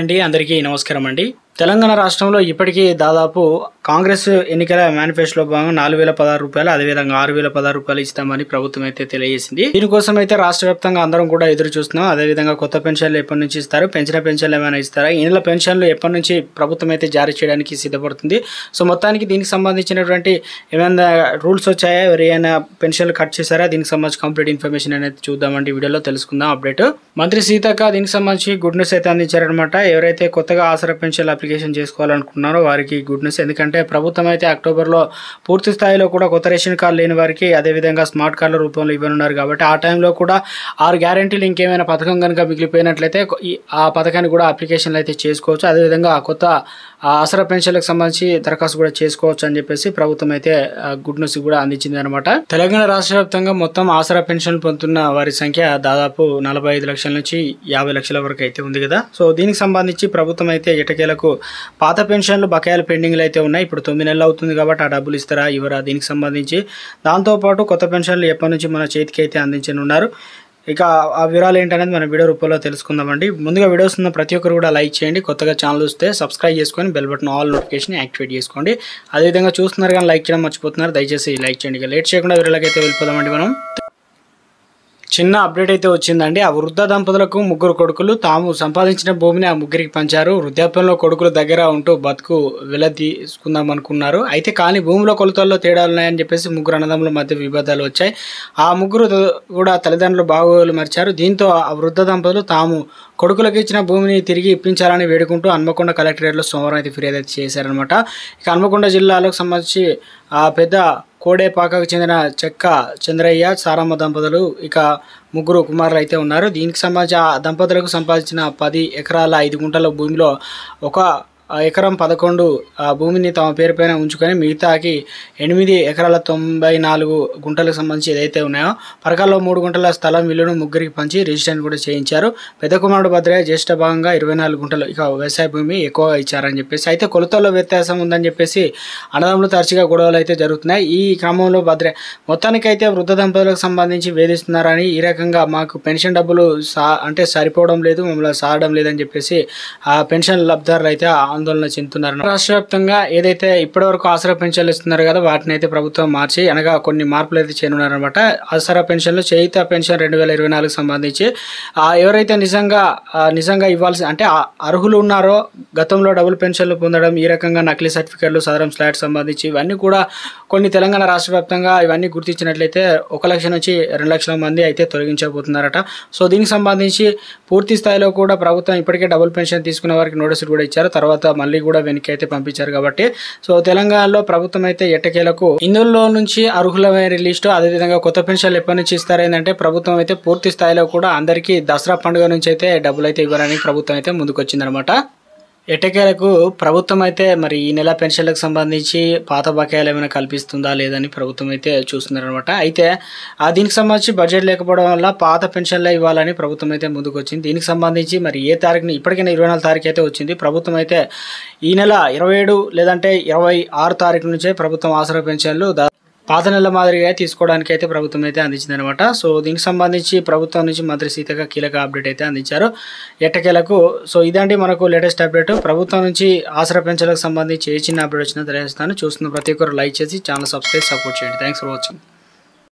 అండి అందరికీ నమస్కారం అండి. తెలంగాణ రాష్ట్రంలో ఇప్పటికీ దాదాపు కాంగ్రెస్ ఎన్నికల మేనిఫెస్టోలో భాగంగా 4016 రూపాయలు, అదేవిధంగా 6016 రూపాయలు ఇస్తామని ప్రభుత్వం అయితే తెలియజేసింది. దీనికోసం అయితే రాష్ట్ర వ్యాప్తంగా అందరం కూడా ఎదురు చూస్తున్నాం. అదేవిధంగా కొత్త పెన్షన్లు ఎప్పటి నుంచి ఇస్తారు, పెంచిన పెన్షన్లు ఏమైనా ఇస్తారా, ఈ నెల పెన్షన్లు ఎప్పటి నుంచి ప్రభుత్వం అయితే జారీ చేయడానికి సిద్ధపడుతుంది. సో మొత్తానికి దీనికి సంబంధించినటువంటి ఏమైనా రూల్స్ వచ్చాయా, ఎవరైనా పెన్షన్లు కట్ చేశారా, దీనికి సంబంధించి కంప్లీట్ ఇన్ఫర్మేషన్ అనేది చూద్దామండి. వీడియోలో తెలుసుకుందాం అప్డేట్. మంత్రి సీతక్క దీనికి సంబంధించి గుడ్ న్యూస్ అయితే అందించారనమాట. ఎవరైతే కొత్తగా ఆసరా పెన్షన్ అప్లికేషన్ చేసుకోవాలనుకుంటున్నారో వారికి గుడ్ న్యూస్. ఎందుకంటే ప్రభుత్వం అయితే అక్టోబర్లో పూర్తి స్థాయిలో కూడా కొత్త రేషన్ కార్డు లేని వారికి అదేవిధంగా స్మార్ట్ కార్డుల రూపంలో ఇవ్వనున్నారు. కాబట్టి ఆ టైంలో కూడా 6 గ్యారెంటీలు ఇంకేమైనా పథకం కనుక మిగిలిపోయినట్లయితే ఆ పథకాన్ని కూడా అప్లికేషన్లు అయితే చేసుకోవచ్చు. అదేవిధంగా కొత్త ఆసరా పెన్షన్లకు సంబంధించి దరఖాస్తు కూడా చేసుకోవచ్చు అని చెప్పేసి ప్రభుత్వం అయితే గుడ్ న్యూస్ కూడా అందించింది అనమాట. తెలంగాణ రాష్ట్ర వ్యాప్తంగా మొత్తం ఆసరా పెన్షన్ పొందుతున్న వారి సంఖ్య దాదాపు 45 లక్షల నుంచి 50 లక్షల వరకు అయితే ఉంది కదా. సో దీనికి సంబంధించి ప్రభుత్వం అయితే ఎటకేలకు పాత పెన్షన్లు బకాయిలు పెండింగ్లు అయితే ఉన్నాయి. ఇప్పుడు 9 నెలలు అవుతుంది కాబట్టి ఆ డబ్బులు ఇస్తారా ఇవ్వరా దీనికి సంబంధించి, దాంతోపాటు కొత్త పెన్షన్లు ఎప్పటి నుంచి మన చేతికి అయితే అందించనున్నారు. ఇక ఆ వివరాలు ఏంటనేది మన వీడియో రూపంలో తెలుసుకుందామండి. ముందుగా వీడియోస్ ఉన్న ప్రతి ఒక్కరు కూడా లైక్ చేయండి. కొత్తగా ఛానల్ వస్తే సబ్స్క్రైబ్ చేసుకొని bell button all notification activate చేసుకోండి. అదేవిధంగా చూస్తున్నారు కానీ లైక్ చేయడం మర్చిపోతున్నారు, దయచేసి లైక్ చేయండి. ఇక లేట్ చేయకుండా వీడియోలకైతే వెళ్ళిపోదామండి. మనం చిన్న అప్డేట్ అయితే వచ్చిందండి. ఆ వృద్ధ దంపతులకు 3 కొడుకులు తాము సంపాదించిన భూమిని ఆ ముగ్గురికి పంచారు. వృద్ధాప్యంలో కొడుకుల దగ్గర ఉంటూ బతుకు తీసుకుందాం అనుకున్నారు. అయితే కానీ భూమిలో కొలతల్లో తేడాలు ఉన్నాయని చెప్పేసి 3 అన్నదమ్ముల మధ్య వివాదాలు వచ్చాయి. ఆ 3 కూడా తల్లిదండ్రులు బాగోగులు మరిచారు. దీంతో ఆ వృద్ధ దంపతులు తాము కొడుకులకు ఇచ్చిన భూమిని తిరిగి ఇప్పించాలని వేడుకుంటూ హన్మకొండ కలెక్టరేట్లో సోమవారం అయితే ఫిర్యాదు అయితే చేశారనమాట. ఇక హన్మకొండ జిల్లాలకు సంబంధించి ఆ పెద్ద కోడేపాకకు చెందిన చెక్క చంద్రయ్య సారమ్మ దంపతులు ఇక 3 కుమారులు అయితే ఉన్నారు. దీనికి సంబంధించి ఆ దంపతులకు సంపాదించిన 10 ఎకరాల 5 గుంటల భూమిలో 1 ఎకరం 11 భూమిని తమ పేరు పైన ఉంచుకొని మిగతాకి 8 ఎకరాల 94 గుంటలకు సంబంధించి ఏదైతే ఉన్నాయో పరకాల్లో 3 గుంటల స్థలం విలువను ముగ్గురికి పంచి రిజిస్ట్రేషన్ కూడా చేయించారు. పెద్ద కుమారుడు భద్రయ్య జ్యేష్ఠ భాగంగా 24 గుంటలు ఇక వ్యవసాయ భూమి ఎక్కువగా ఇచ్చారని చెప్పేసి, అయితే కొలతల్లో వ్యత్యాసం ఉందని చెప్పేసి అన్నదమ్ములు తరచుగా గొడవలు అయితే జరుగుతున్నాయి. ఈ క్రమంలో భద్రయ్య మొత్తానికైతే వృద్ధ దంపతులకు సంబంధించి వేధిస్తున్నారని, ఈ రకంగా మాకు పెన్షన్ డబ్బులు అంటే సరిపోవడం లేదు, మమ్మల్ని సారడం లేదని చెప్పేసి ఆ పెన్షన్ లబ్ధిదారులు అయితే ఆందోళన చెందుతున్నారు. రాష్ట్ర వ్యాప్తంగా ఏదైతే ఇప్పటివరకు ఆసరా పెన్షన్లు ఇస్తున్నారు కదా వాటిని అయితే ప్రభుత్వం మార్చి అనగా కొన్ని మార్పులు అయితే చేయనున్నారనమాట. ఆసరా పెన్షన్లు చేయిత పెన్షన్ 2024 సంబంధించి ఎవరైతే నిజంగా ఇవ్వాల్సి అంటే అర్హులు ఉన్నారో గతంలో డబుల్ పెన్షన్లు పొందడం, ఈ రకంగా నకిలీ సర్టిఫికెట్లు, సదరం స్లాట్ సంబంధించి ఇవన్నీ కూడా కొన్ని తెలంగాణ రాష్ట్ర వ్యాప్తంగా ఇవన్నీ గుర్తించినట్లయితే 1 లక్ష నుంచి 2 లక్షల మంది అయితే తొలగించబోతున్నారట. సో దీనికి సంబంధించి పూర్తి స్థాయిలో కూడా ప్రభుత్వం ఇప్పటికే డబుల్ పెన్షన్ తీసుకున్న వారికి నోటీసులు కూడా ఇచ్చారు. తర్వాత మళ్ళీ కూడా వెనక్కి అయితే పంపించారు. కాబట్టి సో తెలంగాణలో ప్రభుత్వం అయితే ఎట్టకేలకు ఇందులో నుంచి అర్హులమైన లిస్టు, అదేవిధంగా కొత్త పెన్షన్లు ఎప్పటి నుంచి ఇస్తారేందంటే ప్రభుత్వం అయితే పూర్తి స్థాయిలో కూడా అందరికీ దసరా పండుగ నుంచి అయితే డబ్బులు అయితే ఇవ్వడానికి ప్రభుత్వం అయితే ముందుకు వచ్చిందనమాట. ఎట్టకేలకు ప్రభుత్వం అయితే మరి ఈ నెల పెన్షన్లకు సంబంధించి పాత బకాయిలు ఏమైనా కల్పిస్తుందా లేదని ప్రభుత్వం అయితే చూస్తున్నారనమాట. అయితే దీనికి సంబంధించి బడ్జెట్ లేకపోవడం వల్ల పాత పెన్షన్లే ఇవ్వాలని ప్రభుత్వం అయితే ముందుకు వచ్చింది. దీనికి సంబంధించి మరి ఏ తారీఖుని ఇప్పటికైనా 24 తారీఖు అయితే వచ్చింది. ప్రభుత్వం అయితే ఈ నెల 27 లేదంటే 26 తారీఖు నుంచే ప్రభుత్వం ఆసరా పెన్షన్లు పాత నెల మాదిరిగా తీసుకోవడానికి అయితే ప్రభుత్వం అయితే అందించిందనమాట. సో దీనికి సంబంధించి ప్రభుత్వం నుంచి మంత్రి సీతక్క కీలక అప్డేట్ అయితే అందించారు ఎట్టకేలకు. సో ఇదండి మనకు లేటెస్ట్ అప్డేట్. ప్రభుత్వం నుంచి ఆసరా పెన్షన్లకు సంబంధించి ఏ చిన్న అప్డేట్ వచ్చినా తెలియజేస్తాను. చూస్తున్న ప్రతి ఒక్కరు లైక్ చేసి ఛానల్ సబ్స్క్రైబ్ సపోర్ట్ చేయండి. Thanks for watching.